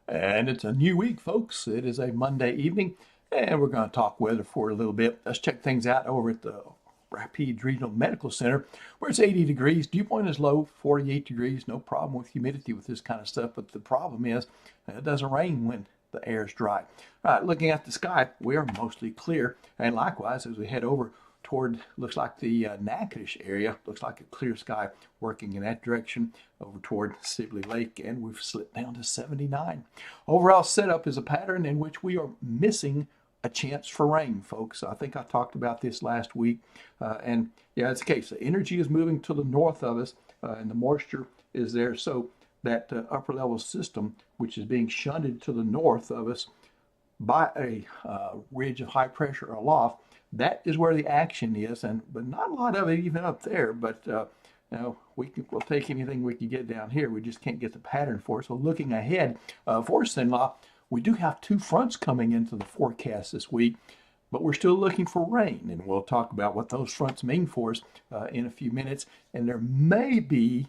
And it's a new week, folks. It is a Monday evening, and we're going to talk weather for a little bit. Let's check things out over at the Rapides Regional Medical Center, where it's 80 degrees. Dew point is low, 48 degrees. No problem with humidity with this kind of stuff, but the problem is it doesn't rain when the air is dry. All right, looking at the sky, we are mostly clear. And likewise, as we head over toward, looks like the Natchitoches area, looks like a clear sky working in that direction over toward Sibley Lake, and we've slipped down to 79. Overall setup is a pattern in which we are missing a chance for rain, folks. I think I talked about this last week, and yeah, it's the case. The energy is moving to the north of us, and the moisture is there, so that upper level system, which is being shunted to the north of us by a ridge of high pressure aloft, that is where the action is, but not a lot of it even up there. But we'll take anything we can get down here. We just can't get the pattern for it. So looking ahead, for us-in-law, we do have two fronts coming into the forecast this week, but we're still looking for rain, and we'll talk about what those fronts mean for us in a few minutes. And there may be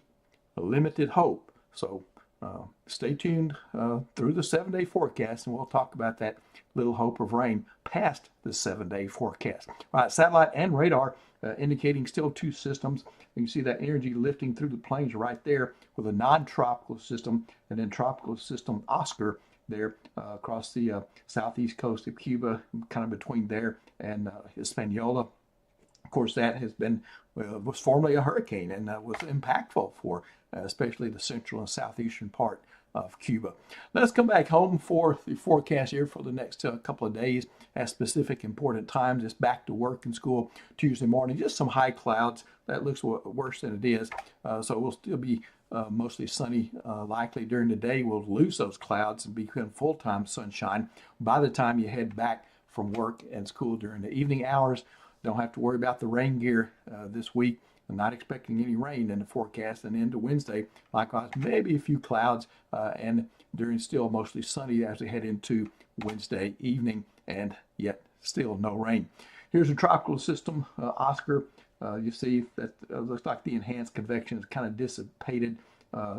a limited hope. So stay tuned through the 7-day forecast, and we'll talk about that little hope of rain past the 7-day forecast. All right, satellite and radar indicating still two systems. You can see that energy lifting through the plains right there with a non-tropical system, and then tropical system Oscar there across the southeast coast of Cuba, kind of between there and Hispaniola. Of course, that has been was formerly a hurricane and was impactful for especially the central and southeastern part of Cuba. Let's come back home for the forecast here for the next couple of days at specific important times. It's back to work and school Tuesday morning. Just some high clouds. That looks worse than it is. So we'll still be mostly sunny likely during the day. We'll lose those clouds and become full-time sunshine by the time you head back from work and school during the evening hours. Don't have to worry about the rain gear this week. I'm not expecting any rain in the forecast, and into Wednesday, likewise, maybe a few clouds, and during still mostly sunny as we head into Wednesday evening, and yet still no rain. Here's a tropical system, Oscar. You see that looks like the enhanced convection is kind of dissipated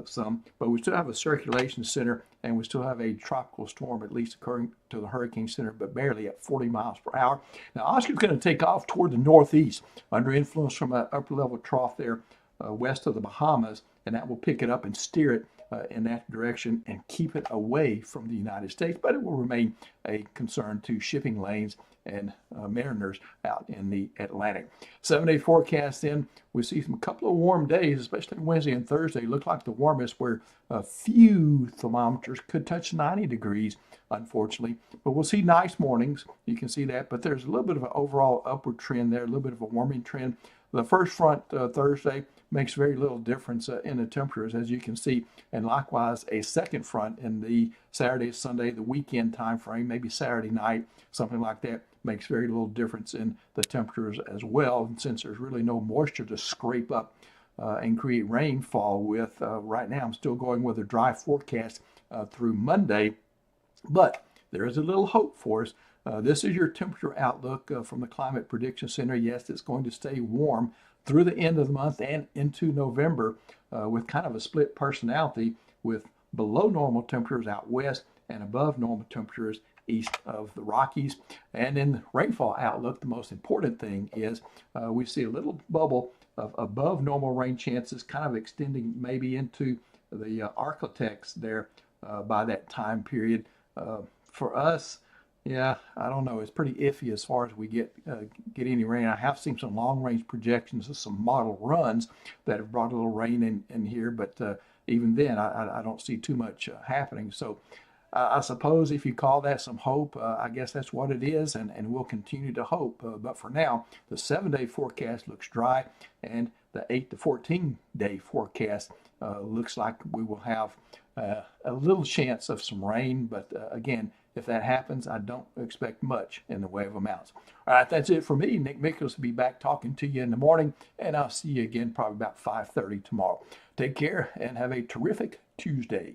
some, but we still have a circulation center, and we still have a tropical storm, at least occurring to the hurricane center, but barely at 40 miles per hour. Now, Oscar's going to take off toward the northeast under influence from an upper level trough there west of the Bahamas, and that will pick it up and steer it in that direction and keep it away from the United States, but it will remain a concern to shipping lanes and mariners out in the Atlantic. 7-day forecast then, we see some couple of warm days, especially Wednesday and Thursday. Look like the warmest, where a few thermometers could touch 90 degrees, unfortunately. But we'll see nice mornings. You can see that, but there's a little bit of an overall upward trend there, a little bit of a warming trend. The first front Thursday makes very little difference in the temperatures, as you can see, and likewise a second front in the Saturday, Sunday, the weekend time frame, maybe Saturday night, something like that, makes very little difference in the temperatures as well. And since there's really no moisture to scrape up and create rainfall with, right now I'm still going with a dry forecast through Monday, but there is a little hope for us. This is your temperature outlook from the Climate Prediction Center. Yes, it's going to stay warm through the end of the month and into November with kind of a split personality, with below normal temperatures out west and above normal temperatures east of the Rockies. And in the rainfall outlook, the most important thing is we see a little bubble of above normal rain chances kind of extending maybe into the Arctic there by that time period. For us, yeah, I don't know. It's pretty iffy as far as we get any rain. I have seen some long-range projections of some model runs that have brought a little rain in here, but even then, I don't see too much happening. So I suppose if you call that some hope, I guess that's what it is, and we'll continue to hope. But for now, the 7-day forecast looks dry, and the 8 to 14-day forecast looks like we will have a little chance of some rain, but again, if that happens, I don't expect much in the way of amounts. All right, that's it for me. Nick Mickles will be back talking to you in the morning, and I'll see you again probably about 5:30 tomorrow. Take care and have a terrific Tuesday.